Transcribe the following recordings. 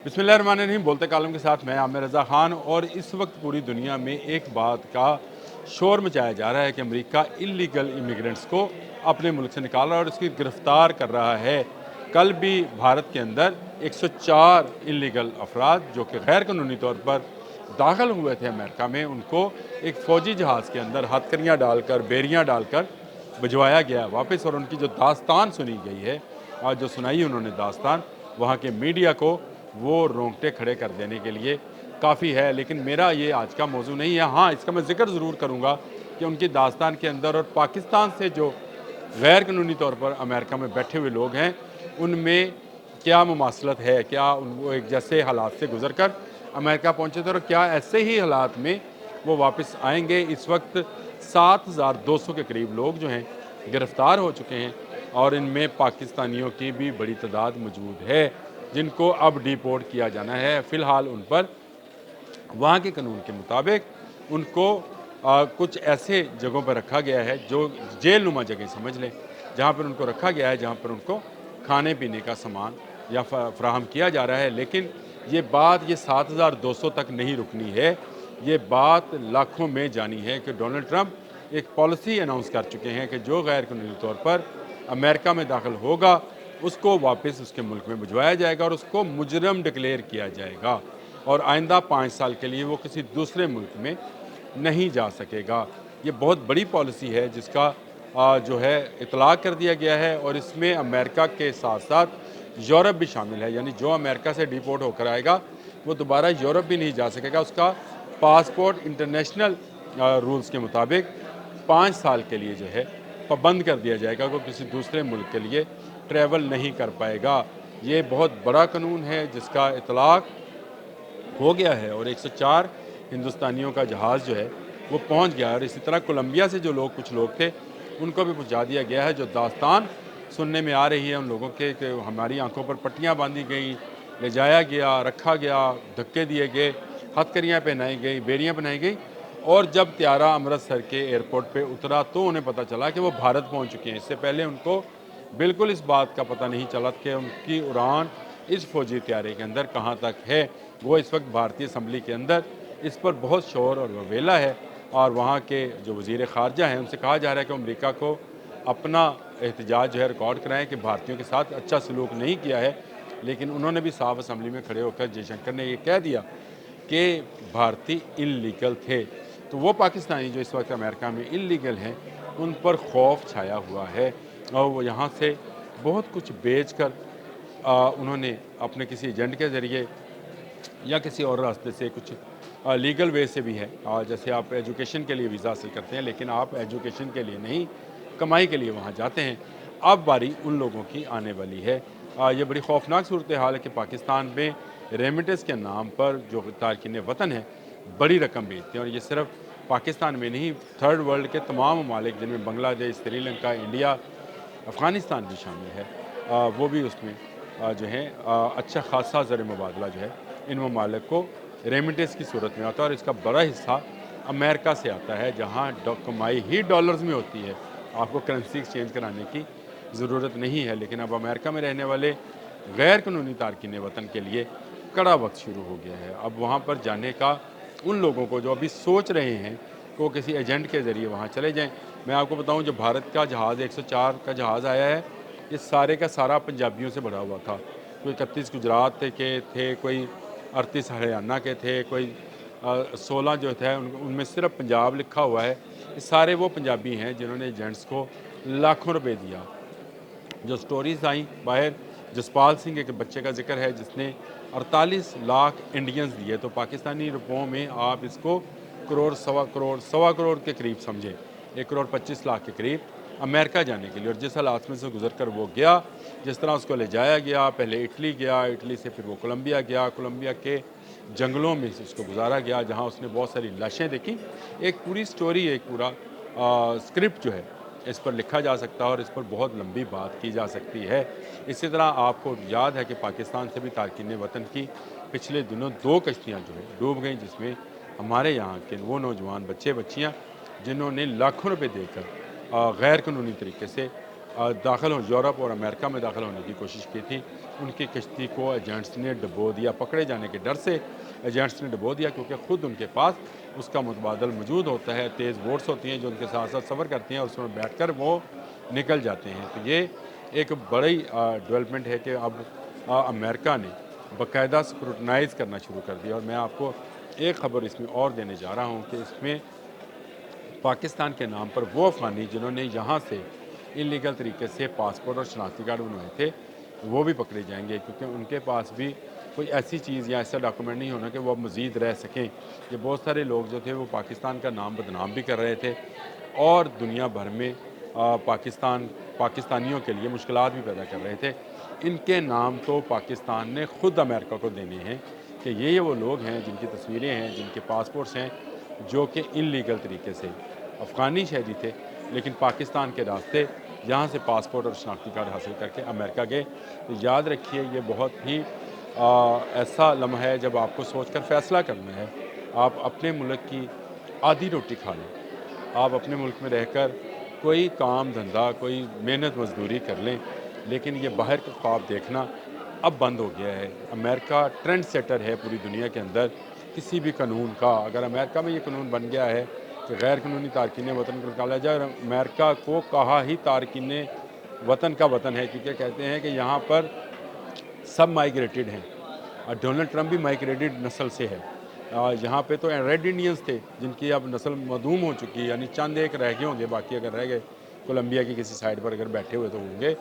बिस्मिल्लाहिर्रहमानिर्रहीम। बोलते कालम के साथ मैं आमिर रज़ा ख़ान। और इस वक्त पूरी दुनिया में एक बात का शोर मचाया जा रहा है कि अमेरिका इलीगल इमिग्रेंट्स को अपने मुल्क से निकाल रहा है और उसकी गिरफ़्तार कर रहा है। कल भी भारत के अंदर 104 इलीगल अफराद जो कि गैर कानूनी तौर पर दाखिल हुए थे अमेरिका में, उनको एक फ़ौजी जहाज़ के अंदर हथकड़ियाँ डालकर, बेड़ियाँ डालकर भिजवाया गया वापस। और उनकी जो दास्तान सुनी गई है, आज जो सुनाई उन्होंने दास्तान, वहाँ के मीडिया को वो रोंगटे खड़े कर देने के लिए काफ़ी है। लेकिन मेरा ये आज का मौजू नहीं है। हाँ, इसका मैं ज़िक्र ज़रूर करूँगा कि उनकी दास्तान के अंदर और पाकिस्तान से जो गैर कानूनी तौर पर अमेरिका में बैठे हुए लोग हैं, उनमें क्या मुमासलत है, क्या वो एक जैसे हालात से गुजर कर अमेरिका पहुँचे थे और क्या ऐसे ही हालात में वो वापस आएंगे। इस वक्त 7,200 के करीब लोग जो हैं गिरफ़्तार हो चुके हैं और इनमें पाकिस्तानियों की भी बड़ी तादाद मौजूद है जिनको अब डिपोर्ट किया जाना है। फ़िलहाल उन पर वहाँ के कानून के मुताबिक उनको कुछ ऐसे जगहों पर रखा गया है जो जेल नुमा जगह समझ लें, जहाँ पर उनको रखा गया है, जहाँ पर उनको खाने पीने का सामान या फ़राहम किया जा रहा है। लेकिन ये बात 7,200 तक नहीं रुकनी है। ये बात लाखों में जानी है कि डोनाल्ड ट्रंप एक पॉलिसी अनाउंस कर चुके हैं कि जो गैर कानूनी तौर पर अमेरिका में दाखिल होगा उसको वापस उसके मुल्क में भिजवाया जाएगा और उसको मुजरम डिक्लेयर किया जाएगा और आइंदा 5 साल के लिए वो किसी दूसरे मुल्क में नहीं जा सकेगा। ये बहुत बड़ी पॉलिसी है जिसका जो है इतलाक़ कर दिया गया है और इसमें अमेरिका के साथ साथ यूरोप भी शामिल है। यानी जो अमेरिका से डिपोर्ट होकर आएगा वो दोबारा यूरोप भी नहीं जा सकेगा। उसका पासपोर्ट इंटरनेशनल रूल्स के मुताबिक 5 साल के लिए जो है पाबंद कर दिया जाएगा, वो किसी दूसरे मुल्क के लिए ट्रैवल नहीं कर पाएगा। ये बहुत बड़ा कानून है जिसका इतलाक़ हो गया है और 104 हिंदुस्तानियों का जहाज़ जो है वो पहुंच गया है। और इसी तरह कोलंबिया से जो लोग कुछ लोग थे उनको भी पहुंचा दिया गया है। जो दास्तान सुनने में आ रही है उन लोगों के कि हमारी आंखों पर पट्टियां बांधी गई, ले जाया गया, रखा गया, धक्के दिए गए, हथकड़ियाँ पहनाई गई, बेड़ियाँ बनाई गई और जब त्यारा अमृतसर के एयरपोर्ट पे उतरा तो उन्हें पता चला कि वो भारत पहुंच चुके हैं। इससे पहले उनको बिल्कुल इस बात का पता नहीं चला कि उनकी उड़ान इस फ़ौजी त्यारे के अंदर कहाँ तक है। वो इस वक्त भारतीय असम्बली के अंदर इस पर बहुत शोर और ववेला है और वहाँ के जो वज़ीर ख़ारजा हैं उनसे कहा जा रहा है कि अमेरिका को अपना एहतजाज जो है रिकॉर्ड कराएं कि भारतीयों के साथ अच्छा सलूक नहीं किया है। लेकिन उन्होंने भी साफ असम्बली में खड़े होकर जयशंकर ने ये कह दिया कि भारतीय इल्लीगल थे। तो वो पाकिस्तानी जो इस वक्त अमेरिका में इल्लीगल हैं उन पर खौफ छाया हुआ है और वो यहाँ से बहुत कुछ बेच कर उन्होंने अपने किसी एजेंट के ज़रिए या किसी और रास्ते से कुछ लीगल वे से भी है। जैसे आप एजुकेशन के लिए वीज़ा हासिल करते हैं लेकिन आप एजुकेशन के लिए नहीं, कमाई के लिए वहाँ जाते हैं। अब बारी उन लोगों की आने वाली है। ये बड़ी खौफनाक सूरत हाल है कि पाकिस्तान में रेमिटेंस के नाम पर जो तारकीन वतन है बड़ी रकम बेचते हैं और ये सिर्फ पाकिस्तान में नहीं, थर्ड वर्ल्ड के तमाम ममालिक जिनमें बांग्लादेश, श्रीलंका, इंडिया, अफ़गानिस्तान भी शामिल है, वो भी उसमें जो है अच्छा खासा ज़र मुबादला जो है इन ममालिक को रेमिटेंस की सूरत में आता है और इसका बड़ा हिस्सा अमेरिका से आता है जहाँ कमाई ही डॉलर्स में होती है। आपको करेंसी एक्सचेंज कराने की ज़रूरत नहीं है। लेकिन अब अमेरिका में रहने वाले गैर कानूनी तारकीन वतन के लिए कड़ा वक्त शुरू हो गया है। अब वहाँ पर जाने का उन लोगों को जो अभी सोच रहे हैं कि वो किसी एजेंट के ज़रिए वहाँ चले जाएँ। मैं आपको बताऊँ, जो भारत का जहाज़ 104 का जहाज़ आया है ये सारे का सारा पंजाबियों से भरा हुआ था। कोई 31 गुजरात के थे, कोई 38 हरियाणा के थे, कोई 16 जो थे उनमें सिर्फ पंजाब लिखा हुआ है। ये सारे वो पंजाबी हैं जिन्होंने एजेंट्स को लाखों रुपए दिया। जो स्टोरीज़ आई बाहर, जसपाल सिंह एक बच्चे का जिक्र है जिसने 48 लाख इंडियंस दिए। तो पाकिस्तानी रुपयों में आप इसको करोड़, सवा करोड़ के करीब समझें, 1 करोड़ 25 लाख के करीब अमेरिका जाने के लिए। और जिस हालात में से गुजर कर वो गया, जिस तरह उसको ले जाया गया, पहले इटली गया, इटली से फिर वो कोलंबिया गया, कोलंबिया के जंगलों में से उसको गुजारा गया जहाँ उसने बहुत सारी लाशें देखी। एक पूरी स्टोरी, एक पूरा स्क्रिप्ट जो है इस पर लिखा जा सकता है और इस पर बहुत लंबी बात की जा सकती है। इसी तरह आपको याद है कि पाकिस्तान से भी तारकीन वतन की पिछले दिनों 2 कश्तियाँ जो है डूब गईं, जिसमें हमारे यहाँ के वो नौजवान बच्चे बच्चियाँ जिन्होंने लाखों रुपए देकर गैर कानूनी तरीके से दाखिल हो यूरोप और अमेरिका में दाखिल होने की कोशिश की थी। उनकी कश्ती को एजेंट्स ने डुबो दिया, पकड़े जाने के डर से एजेंट्स ने डुबो दिया, क्योंकि ख़ुद उनके पास उसका मुतबादल मौजूद होता है। तेज़ बोट्स होती हैं जो उनके साथ साथ सफ़र करती हैं और उसमें बैठकर वो निकल जाते हैं। तो ये एक बड़ी डेवलपमेंट है कि अब अमेरिका ने बाकायदा स्क्रूटनाइज़ करना शुरू कर दिया। और मैं आपको एक ख़बर इसमें और देने जा रहा हूँ कि इसमें पाकिस्तान के नाम पर वो अफ़गानी जिन्होंने यहाँ से इलीगल तरीके से पासपोर्ट और शनाख्ती कार्ड बनवाए थे, वो भी पकड़े जाएंगे, क्योंकि उनके पास भी कोई ऐसी चीज़ या ऐसा डॉक्यूमेंट नहीं होना कि वो मज़ीद रह सकें। ये बहुत सारे लोग जो थे वो पाकिस्तान का नाम बदनाम भी कर रहे थे और दुनिया भर में पाकिस्तानियों के लिए मुश्किलात भी पैदा कर रहे थे। इनके नाम तो पाकिस्तान ने ख़ुद अमेरिका को देने हैं कि ये वो लोग हैं जिनकी तस्वीरें हैं, जिनके पासपोर्ट्स हैं, जो कि इल्लीगल तरीके से अफ़गानी शहरी थे लेकिन पाकिस्तान के रास्ते यहाँ से पासपोर्ट और शनाख्ती कार्ड हासिल करके अमेरिका गए। तो याद रखिए, ये बहुत ही ऐसा लम्हा है जब आपको सोचकर फ़ैसला करना है। आप अपने मुल्क की आधी रोटी खा लें, आप अपने मुल्क में रहकर कोई काम धंधा, कोई मेहनत मजदूरी कर लें, लेकिन ये बाहर का ख्वाब देखना अब बंद हो गया है। अमेरिका ट्रेंड सेटर है पूरी दुनिया के अंदर किसी भी कानून का। अगर अमेरिका में ये कानून बन गया है कि गैर कानूनी तारकीन वतन को निकाला जाए, और अमेरिका को कहा ही तारकीन वतन का वतन है, क्योंकि कहते हैं कि यहाँ पर सब माइग्रेटेड हैं और डोनाल्ड ट्रंप भी माइग्रेटेड नस्ल से है। यहाँ पे तो रेड इंडियंस थे जिनकी अब नस्ल मदूम हो चुकी है, यानी चंद एक रह गए होंगे, बाकी अगर रह गए कोलंबिया की किसी साइड पर अगर बैठे हुए तो होंगे,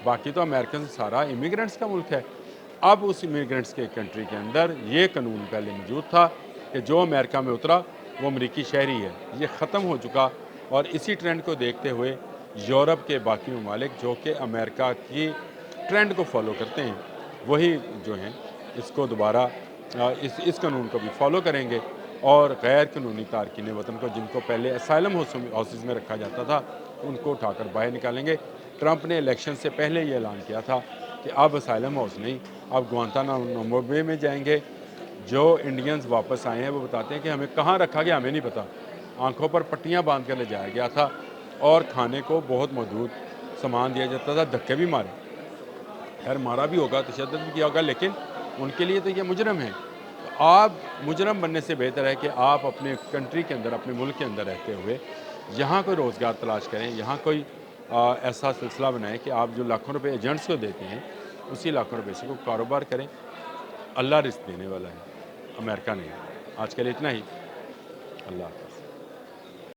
बाकी तो अमेरिकन सारा इमिग्रेंट्स का मुल्क है। अब उस इमिग्रेंट्स के कंट्री के अंदर ये कानून पहले मौजूद था कि जो अमेरिका में उतरा वो अमरीकी शहरी है, ये ख़त्म हो चुका। और इसी ट्रेंड को देखते हुए यूरोप के बाकी ममालिक जो कि अमेरिका की ट्रेंड को फॉलो करते हैं, वही जो हैं इसको दोबारा इस कानून को भी फॉलो करेंगे और गैर कानूनी तारकीन वतन को, जिनको पहले असाइलम हाउसेस में रखा जाता था, उनको उठाकर बाहर निकालेंगे। ट्रंप ने इलेक्शन से पहले ये ऐलान किया था कि अब असाइलम हाउस नहीं, अब गुआंतानामो बे में जाएंगे। जो इंडियंस वापस आए हैं वो बताते हैं कि हमें कहाँ रखा गया हमें नहीं पता, आंखों पर पट्टियाँ बांध कर ले जाया गया था और खाने को बहुत महदूद सामान दिया जाता था, धक्के भी मारे, खैर मारा भी होगा, तशद्दुद भी किया होगा, लेकिन उनके लिए तो ये मुजरम है। तो आप मुजरम बनने से बेहतर है कि आप अपने कंट्री के अंदर, अपने मुल्क के अंदर रहते हुए यहाँ कोई रोज़गार तलाश करें, यहाँ कोई ऐसा सिलसिला बनाएं कि आप जो लाखों रुपए एजेंट्स को देते हैं उसी लाखों रुपए से को कारोबार करें। अल्लाह रिस्क देने वाला है, अमेरिका नहीं। आज के लिए इतना ही। अल्लाह।